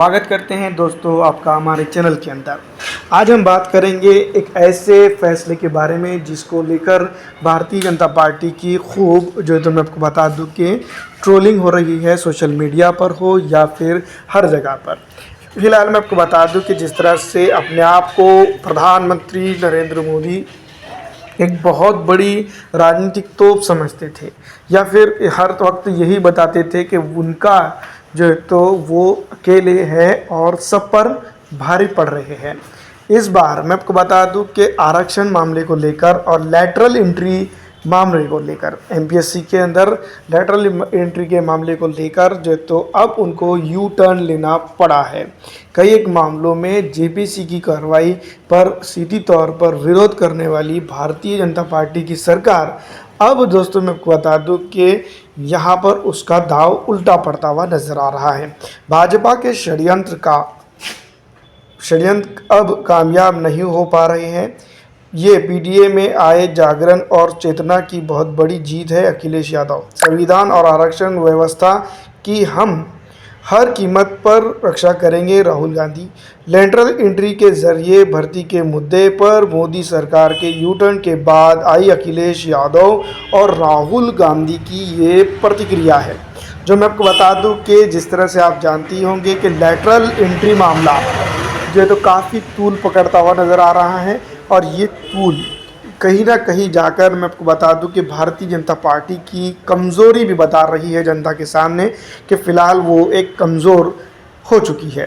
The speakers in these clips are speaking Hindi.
स्वागत करते हैं दोस्तों आपका हमारे चैनल के अंदर। आज हम बात करेंगे एक ऐसे फैसले के बारे में जिसको लेकर भारतीय जनता पार्टी की खूब जो है तो मैं आपको बता दूं कि ट्रोलिंग हो रही है, सोशल मीडिया पर हो या फिर हर जगह पर। फिलहाल मैं आपको बता दूं कि जिस तरह से अपने आप को प्रधानमंत्री नरेंद्र मोदी एक बहुत बड़ी राजनीतिक तोप समझते थे या फिर हर वक्त यही बताते थे कि उनका जो है तो वो अकेले है और सब पर भारी पड़ रहे हैं। इस बार मैं आपको बता दूं कि आरक्षण मामले को लेकर और लैटरल एंट्री मामले को लेकर एमपीएससी के अंदर लैटरल एंट्री के मामले को लेकर जो तो अब उनको यू टर्न लेना पड़ा है। कई एक मामलों में जेपीसी की कार्रवाई पर सीधी तौर पर विरोध करने वाली भारतीय जनता पार्टी की सरकार अब दोस्तों मैं आपको बता दूं कि यहाँ पर उसका दाव उल्टा पड़ता हुआ नजर आ रहा है। भाजपा के षड्यंत्र अब कामयाब नहीं हो पा रहे हैं। ये पीडीए में आए जागरण और चेतना की बहुत बड़ी जीत है। अखिलेश यादव, संविधान और आरक्षण व्यवस्था की हम हर कीमत पर रक्षा करेंगे। राहुल गांधी, लैटरल एंट्री के जरिए भर्ती के मुद्दे पर मोदी सरकार के यू टर्न के बाद आई अखिलेश यादव और राहुल गांधी की ये प्रतिक्रिया है जो मैं आपको बता दूं कि जिस तरह से आप जानती होंगे कि लैटरल एंट्री मामला जो है तो काफ़ी तूल पकड़ता हुआ नज़र आ रहा है और ये टूल कहीं ना कहीं जाकर मैं आपको बता दूं कि भारतीय जनता पार्टी की कमज़ोरी भी बता रही है जनता के सामने कि फ़िलहाल वो एक कमज़ोर हो चुकी है।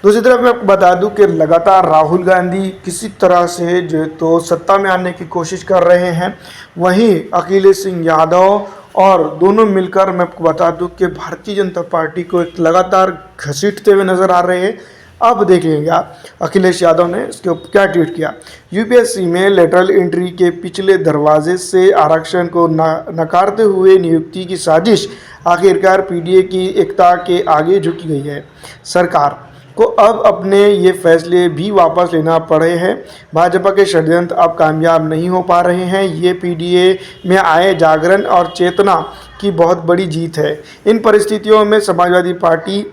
दूसरी तरफ मैं आपको बता दूं कि लगातार राहुल गांधी किसी तरह से जो तो सत्ता में आने की कोशिश कर रहे हैं, वहीं अखिलेश सिंह यादव और दोनों मिलकर मैं आपको बता दूं कि भारतीय जनता पार्टी को एक लगातार घसीटते हुए नज़र आ रहे हैं। अब देख लेंगे आप अखिलेश यादव ने इसके ऊपर क्या ट्वीट किया। यूपीएससी में लेटरल एंट्री के पिछले दरवाजे से आरक्षण को नकारते हुए नियुक्ति की साजिश आखिरकार पीडीए की एकता के आगे झुकी गई है। सरकार को अब अपने ये फैसले भी वापस लेना पड़े हैं। भाजपा के षड्यंत्र अब कामयाब नहीं हो पा रहे हैं। ये पीडीए में आए जागरण और चेतना की बहुत बड़ी जीत है। इन परिस्थितियों में समाजवादी पार्टी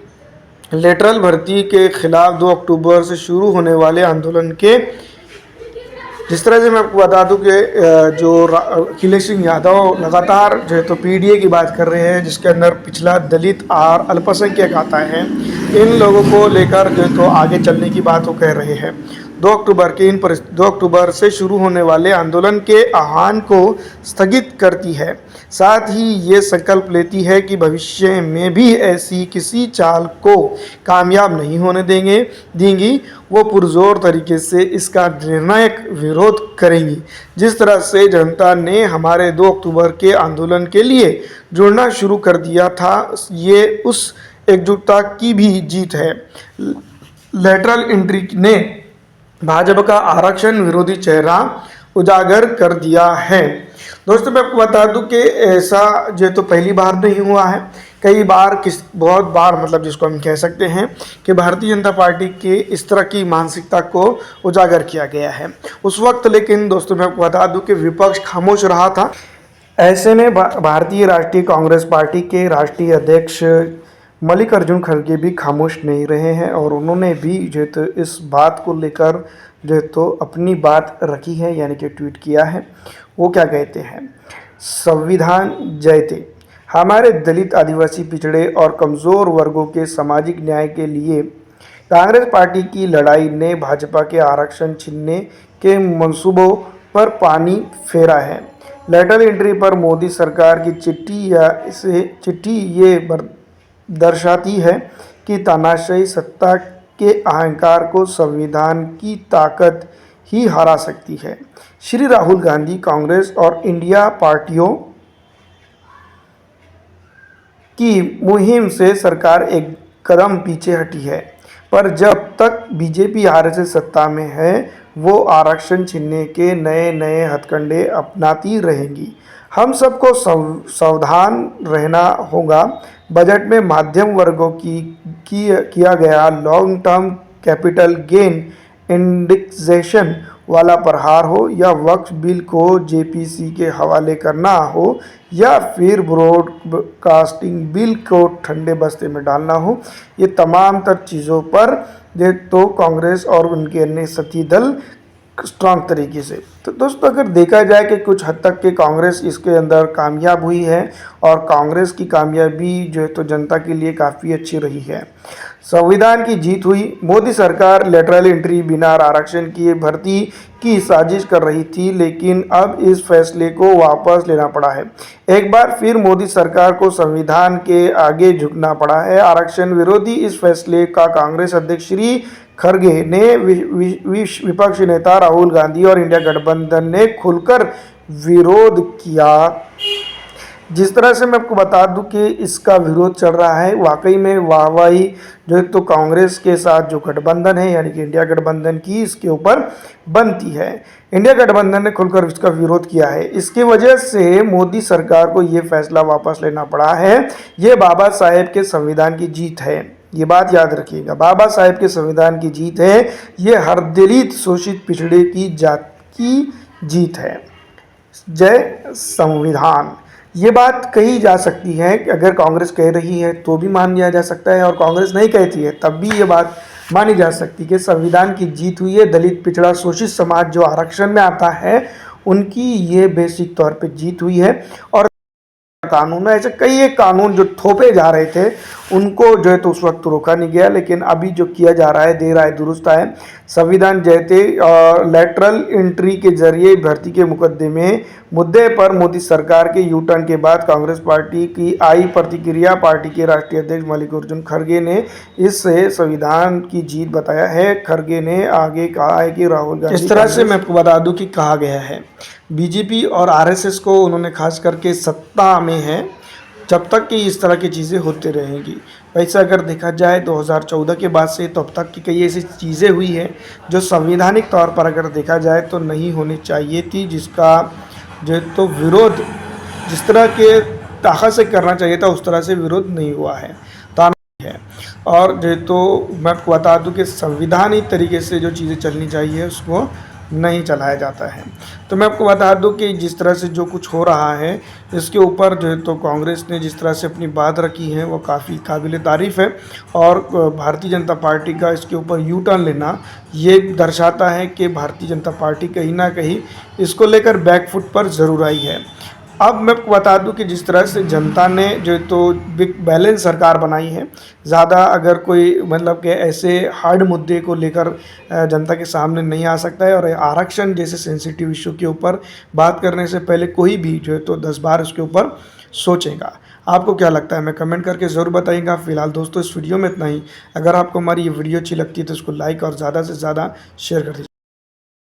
लेटरल भर्ती के खिलाफ 2 अक्टूबर से शुरू होने वाले आंदोलन के जिस तरह से मैं आपको बता दूं कि जो अखिलेश सिंह यादव लगातार जो है तो पीडीए की बात कर रहे हैं जिसके अंदर पिछला दलित और अल्पसंख्यक आता है, इन लोगों को लेकर जो है तो आगे चलने की बात वो कह रहे हैं। 2 अक्टूबर से शुरू होने वाले आंदोलन के आह्वान को स्थगित करती है। साथ ही ये संकल्प लेती है कि भविष्य में भी ऐसी किसी चाल को कामयाब नहीं होने देंगी। वो पुरजोर तरीके से इसका निर्णायक विरोध करेंगी। जिस तरह से जनता ने हमारे 2 अक्टूबर के आंदोलन के लिए जुड़ना शुरू कर दिया था, ये उस एकजुटता की भी जीत है। लेटरल एंट्री ने भाजपा का आरक्षण विरोधी चेहरा उजागर कर दिया है। दोस्तों मैं आपको बता दूं कि ऐसा जो तो पहली बार नहीं हुआ है, कई बार बहुत बार मतलब जिसको हम कह सकते हैं कि भारतीय जनता पार्टी के इस तरह की मानसिकता को उजागर किया गया है उस वक्त। लेकिन दोस्तों मैं आपको बता दूं कि विपक्ष खामोश रहा था। ऐसे में भारतीय राष्ट्रीय कांग्रेस पार्टी के राष्ट्रीय अध्यक्ष मल्लिकार्जुन खड़गे भी खामोश नहीं रहे हैं और उन्होंने भी जो तो इस बात को लेकर जो तो अपनी बात रखी है, यानी कि ट्वीट किया है। वो क्या कहते हैं, संविधान जयते, हमारे दलित, आदिवासी, पिछड़े और कमज़ोर वर्गों के सामाजिक न्याय के लिए कांग्रेस पार्टी की लड़ाई ने भाजपा के आरक्षण छीनने के मंसूबों पर पानी फेरा है। लेटरल एंट्री पर मोदी सरकार की चिट्ठी ये दर्शाती है कि तानाशाही सत्ता के अहंकार को संविधान की ताकत ही हरा सकती है। श्री राहुल गांधी, कांग्रेस और इंडिया पार्टियों की मुहिम से सरकार एक कदम पीछे हटी है, पर जब तक बीजेपी आरएसएस सत्ता में है वो आरक्षण छीनने के नए नए हथकंडे अपनाती रहेंगी। हम सबको सावधान रहना होगा। बजट में मध्यम वर्गों की किया गया long term capital gain indexation वाला प्रहार हो, या वक्फ बिल को जेपीसी के हवाले करना हो, या फिर ब्रॉडकास्टिंग बिल को ठंडे बस्ते में डालना हो, ये तमाम तर चीज़ों पर तो कांग्रेस और उनके अन्य साथी दल स्ट्रांग तरीके से। तो दोस्तों अगर देखा जाए कि कुछ हद तक के कांग्रेस इसके अंदर कामयाब हुई है, और कांग्रेस की कामयाबी जो है तो जनता के लिए काफ़ी अच्छी रही है। संविधान की जीत हुई। मोदी सरकार लेटरल एंट्री बिना आरक्षण किए भर्ती की साजिश कर रही थी, लेकिन अब इस फैसले को वापस लेना पड़ा है। एक बार फिर मोदी सरकार को संविधान के आगे झुकना पड़ा है। आरक्षण विरोधी इस फैसले का कांग्रेस अध्यक्ष श्री खरगे ने विपक्ष नेता राहुल गांधी और इंडिया गठबंधन ने खुलकर विरोध किया। जिस तरह से मैं आपको बता दूं कि इसका विरोध चल रहा है, वाकई में वाहवाही जो है तो कांग्रेस के साथ जो गठबंधन है यानी कि इंडिया गठबंधन की, इसके ऊपर बनती है। इंडिया गठबंधन ने खुलकर इसका विरोध किया है। इसकी वजह से मोदी सरकार को ये फैसला वापस लेना पड़ा है। ये बाबा साहेब के संविधान की जीत है, ये बात याद रखिएगा। बाबा साहेब के संविधान की जीत है, ये हर दलित शोषित पिछड़े की जात की जीत है। जय संविधान। ये बात कही जा सकती है कि अगर कांग्रेस कह रही है तो भी मान लिया जा सकता है, और कांग्रेस नहीं कहती है तब भी ये बात मानी जा सकती है कि संविधान की जीत हुई है। दलित पिछड़ा शोषित समाज जो आरक्षण में आता है उनकी ये बेसिक तौर पे जीत हुई है। और कानून में ऐसे कई एक कानून जो थोपे जा रहे थे उनको जो है तो उस वक्त रोका नहीं गया, लेकिन अभी जो किया जा रहा है देर आए दुरुस्त आए। संविधान जयते लेटरल एंट्री के जरिए भर्ती के मुद्दे पर मोदी सरकार के यू टर्न के बाद कांग्रेस पार्टी की आई प्रतिक्रिया। पार्टी के राष्ट्रीय अध्यक्ष मल्लिकार्जुन खड़गे ने इसे संविधान की जीत बताया है। खड़गे ने आगे कहा है कि राहुल गांधी, इस तरह से मैं आपको बता दूं कि कहा गया है बीजेपी और आरएसएस को उन्होंने खास करके सत्ता में है जब तक कि इस तरह की चीज़ें होती रहेंगी। वैसे अगर देखा जाए 2014 के बाद से तो अब तक की कई ऐसी चीज़ें हुई हैं जो संवैधानिक तौर पर अगर देखा जाए तो नहीं होनी चाहिए थी, जिसका जो तो विरोध जिस तरह के ताकत से करना चाहिए था उस तरह से विरोध नहीं हुआ है, ताना है। और जो तो मैं आपको बता दूं कि संवैधानिक तरीके से जो चीज़ें चलनी चाहिए उसको नहीं चलाया जाता है। तो मैं आपको बता दूं कि जिस तरह से जो कुछ हो रहा है इसके ऊपर जो है तो कांग्रेस ने जिस तरह से अपनी बात रखी है वो काफ़ी काबिल तारीफ़ है। और भारतीय जनता पार्टी का इसके ऊपर यू टर्न लेना ये दर्शाता है कि भारतीय जनता पार्टी कहीं ना कहीं इसको लेकर बैकफुट पर ज़रूर आई है। अब मैं आपको बता दूं कि जिस तरह से जनता ने जो तो बिग बैलेंस सरकार बनाई है, ज़्यादा अगर कोई मतलब कि ऐसे हार्ड मुद्दे को लेकर जनता के सामने नहीं आ सकता है। और आरक्षण जैसे सेंसिटिव इशू के ऊपर बात करने से पहले कोई भी जो है तो 10 बार उसके ऊपर सोचेगा। आपको क्या लगता है मैं कमेंट करके ज़रूर बताइएगा। फिलहाल दोस्तों इस वीडियो में इतना ही। अगर आपको हमारी ये वीडियो अच्छी लगती है तो इसको लाइक और ज़्यादा से ज़्यादा शेयर कर दीजिए।